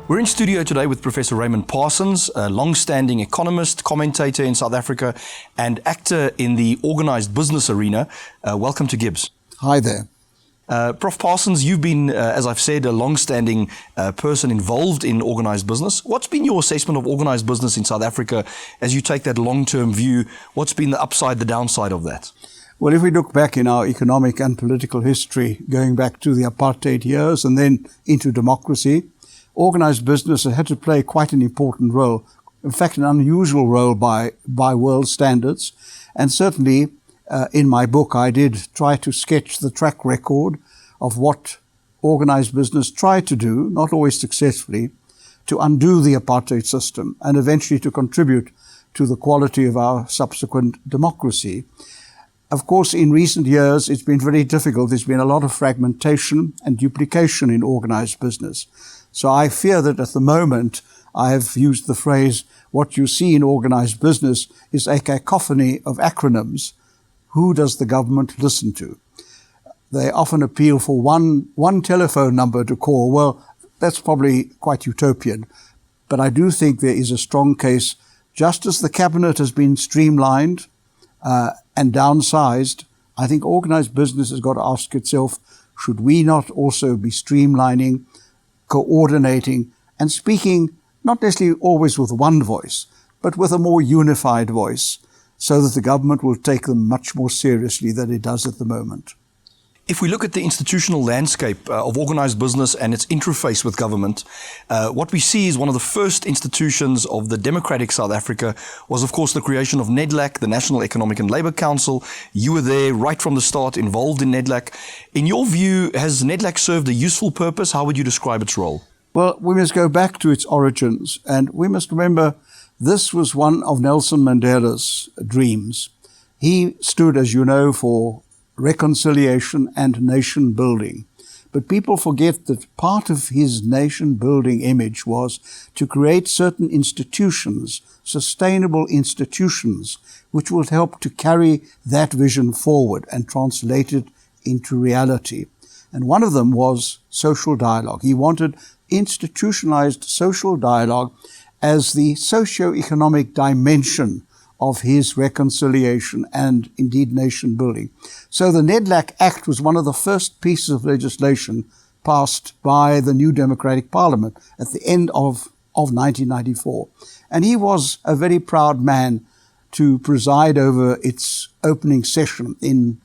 We're in studio today with Professor Raymond Parsons, a long-standing economist, commentator in South Africa, and actor in the organised business arena. Welcome to GIBS. Hi there. Prof Parsons, you've been, as I've said, a long-standing person involved in organised business. What's been your assessment of organised business in South Africa as you take that long-term view? What's been the upside, the downside of that? Well, if we look back in our economic and political history, going back to the apartheid years and then into democracy, organised business had to play quite an important role, in fact an unusual role by world standards. And certainly in my book I did try to sketch the track record of what organised business tried to do, not always successfully, to undo the apartheid system and eventually to contribute to the quality of our subsequent democracy. Of course, in recent years, it's been very difficult. There's been a lot of fragmentation and duplication in organised business. So I fear that at the moment, I have used the phrase, what you see in organised business is a cacophony of acronyms. Who does the government listen to? They often appeal for one telephone number to call. Well, that's probably quite utopian. But I do think there is a strong case, just as the cabinet has been streamlined and downsized, I think organised business has got to ask itself, should we not also be streamlining, coordinating and speaking not necessarily always with one voice, but with a more unified voice so that the government will take them much more seriously than it does at the moment. If we look at the institutional landscape of organised business and its interface with government, what we see is one of the first institutions of the democratic South Africa was, of course, the creation of Nedlac, the National Economic and Labour Council. You were there right from the start, involved in Nedlac. In your view, has Nedlac served a useful purpose? How would you describe its role? Well, we must go back to its origins, and we must remember this was one of Nelson Mandela's dreams. He stood, as you know, for reconciliation and nation building. But people forget that part of his nation building image was to create certain institutions, sustainable institutions, which will help to carry that vision forward and translate it into reality. And one of them was social dialogue. He wanted institutionalized social dialogue as the socio-economic dimension of his reconciliation and indeed nation building. So the Nedlac Act was one of the first pieces of legislation passed by the new Democratic Parliament at the end of 1994. And he was a very proud man to preside over its opening session in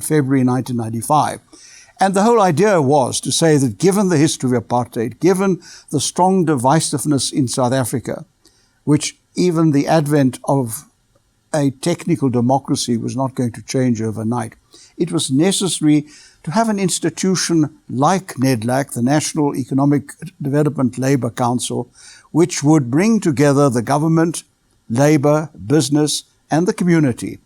February 1995. And the whole idea was to say that given the history of apartheid, given the strong divisiveness in South Africa, which even the advent of a technical democracy was not going to change overnight, it was necessary to have an institution like Nedlac, the National Economic Development Labour Council, which would bring together the government, labour, business and the community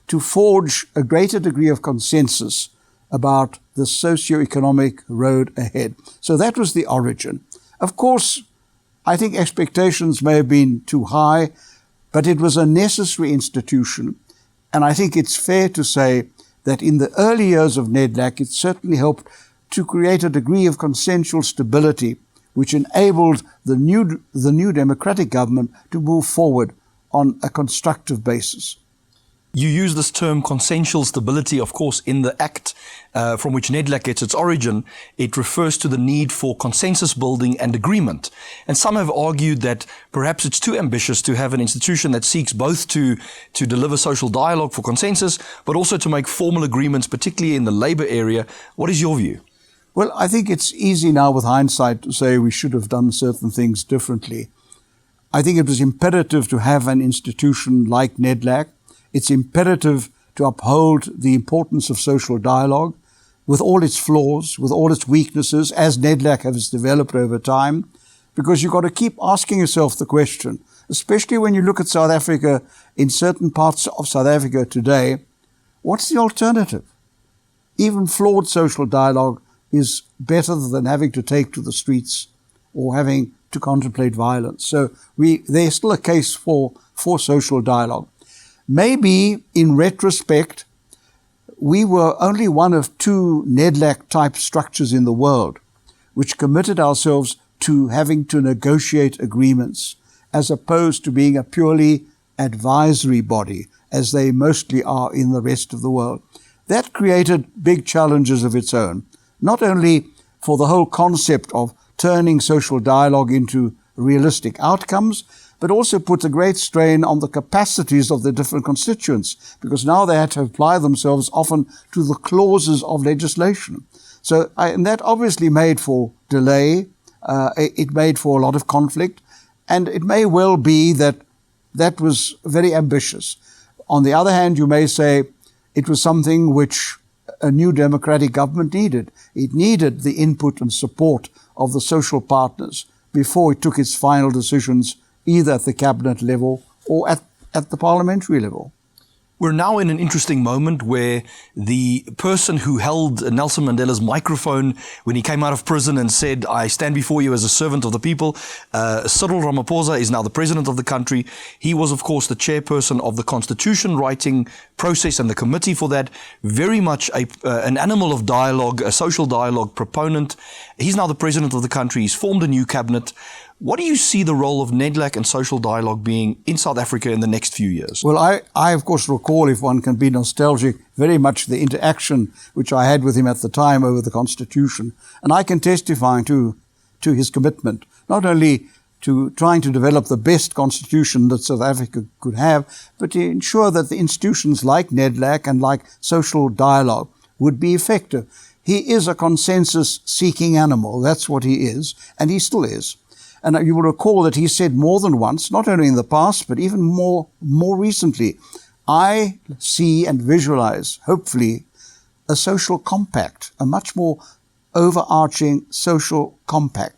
to forge a greater degree of consensus about the socio-economic road ahead. So that was the origin. Of course, I think expectations may have been too high, but it was a necessary institution. And I think it's fair to say that in the early years of Nedlac, it certainly helped to create a degree of consensual stability, which enabled the new democratic government to move forward on a constructive basis. You use this term consensual stability, of course, in the act from which Nedlac gets its origin. It refers to the need for consensus building and agreement. And some have argued that perhaps it's too ambitious to have an institution that seeks both to deliver social dialogue for consensus, but also to make formal agreements, particularly in the labour area. What is your view? Well, I think it's easy now with hindsight to say we should have done certain things differently. I think it was imperative to have an institution like Nedlac. It's imperative to uphold the importance of social dialogue with all its flaws, with all its weaknesses, as Nedlac has developed over time, because you've got to keep asking yourself the question, especially when you look at South Africa, in certain parts of South Africa today, what's the alternative? Even flawed social dialogue is better than having to take to the streets or having to contemplate violence. So there's still a case for social dialogue. Maybe, in retrospect, we were only one of two Nedlac-type structures in the world which committed ourselves to having to negotiate agreements as opposed to being a purely advisory body, as they mostly are in the rest of the world. That created big challenges of its own, not only for the whole concept of turning social dialogue into realistic outcomes, but also put a great strain on the capacities of the different constituents, because now they had to apply themselves often to the clauses of legislation. And that obviously made for delay, it made for a lot of conflict, and it may well be that that was very ambitious. On the other hand, you may say it was something which a new democratic government needed. It needed the input and support of the social partners before it took its final decisions, either at the cabinet level or at the parliamentary level. We're now in an interesting moment where the person who held Nelson Mandela's microphone when he came out of prison and said, "I stand before you as a servant of the people," Cyril Ramaphosa is now the president of the country. He was, of course, the chairperson of the constitution writing process and the committee for that. Very much an animal of dialogue, a social dialogue proponent. He's now the president of the country. He's formed a new cabinet. What do you see the role of Nedlac and social dialogue being in South Africa in the next few years? Well, I of course recall, if one can be nostalgic, very much the interaction which I had with him at the time over the Constitution. And I can testify to his commitment, not only to trying to develop the best Constitution that South Africa could have, but to ensure that the institutions like Nedlac and like social dialogue would be effective. He is a consensus-seeking animal. That's what he is, and he still is. And you will recall that he said more than once, not only in the past, but even more recently, I see and visualize, hopefully, a social compact, a much more overarching social compact,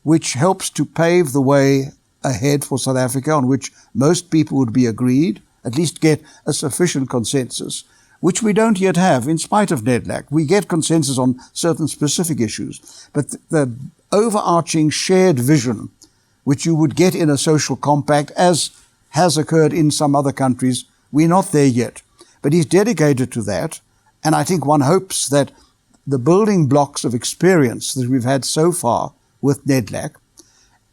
which helps to pave the way ahead for South Africa, on which most people would be agreed, at least get a sufficient consensus, which we don't yet have, in spite of Nedlac. We get consensus on certain specific issues, but the overarching shared vision, which you would get in a social compact, as has occurred in some other countries, we're not there yet. But he's dedicated to that, and I think one hopes that the building blocks of experience that we've had so far with Nedlac,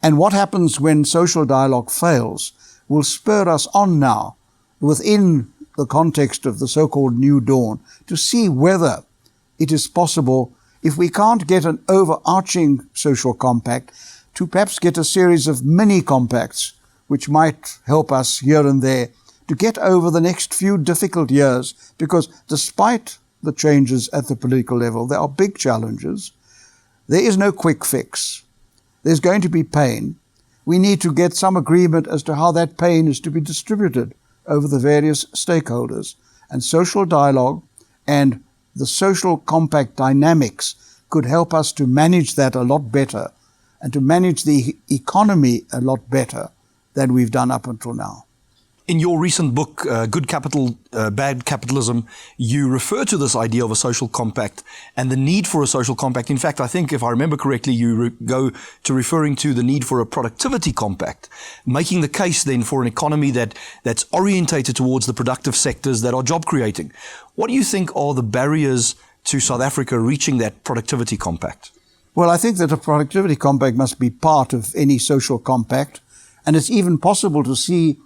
and what happens when social dialogue fails, will spur us on now, within the context of the so-called New Dawn, to see whether it is possible, if we can't get an overarching social compact, to perhaps get a series of mini compacts which might help us here and there to get over the next few difficult years, because despite the changes at the political level, there are big challenges. There is no quick fix. There's going to be pain. We need to get some agreement as to how that pain is to be distributed over the various stakeholders. And social dialogue and the social compact dynamics could help us to manage that a lot better and to manage the economy a lot better than we've done up until now. In your recent book, Good Capital, Bad Capitalism, you refer to this idea of a social compact and the need for a social compact. In fact, I think, if I remember correctly, you go to referring to the need for a productivity compact, making the case then for an economy that's orientated towards the productive sectors that are job creating. What do you think are the barriers to South Africa reaching that productivity compact? Well, I think that a productivity compact must be part of any social compact, and it's even possible to see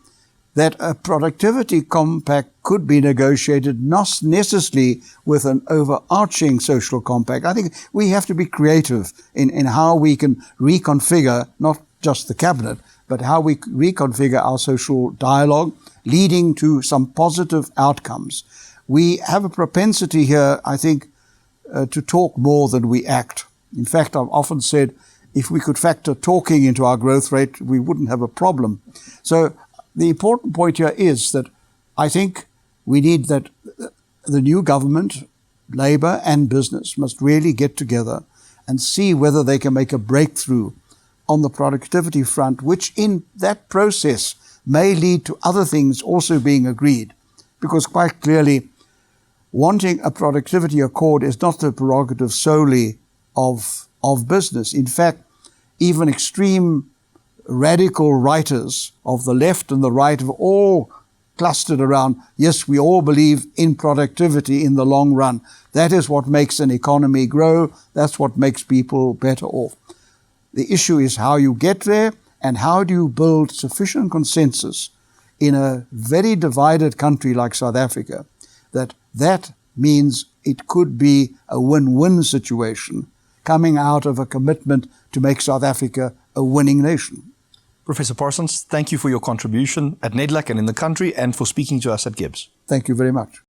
that a productivity compact could be negotiated not necessarily with an overarching social compact. I think we have to be creative in how we can reconfigure not just the cabinet, but how we reconfigure our social dialogue, leading to some positive outcomes. We have a propensity here, I think, to talk more than we act. In fact, I've often said, if we could factor talking into our growth rate, we wouldn't have a problem. So the important point here is that I think we need that the new government, Labour and business, must really get together and see whether they can make a breakthrough on the productivity front, which in that process may lead to other things also being agreed. Because quite clearly, wanting a productivity accord is not the prerogative solely of business. In fact, even extreme radical writers of the left and the right have all clustered around, yes, we all believe in productivity in the long run. That is what makes an economy grow. That's what makes people better off. The issue is how you get there and how do you build sufficient consensus in a very divided country like South Africa, that means it could be a win-win situation coming out of a commitment to make South Africa a winning nation. Professor Parsons, thank you for your contribution at Nedlac and in the country and for speaking to us at GIBS. Thank you very much.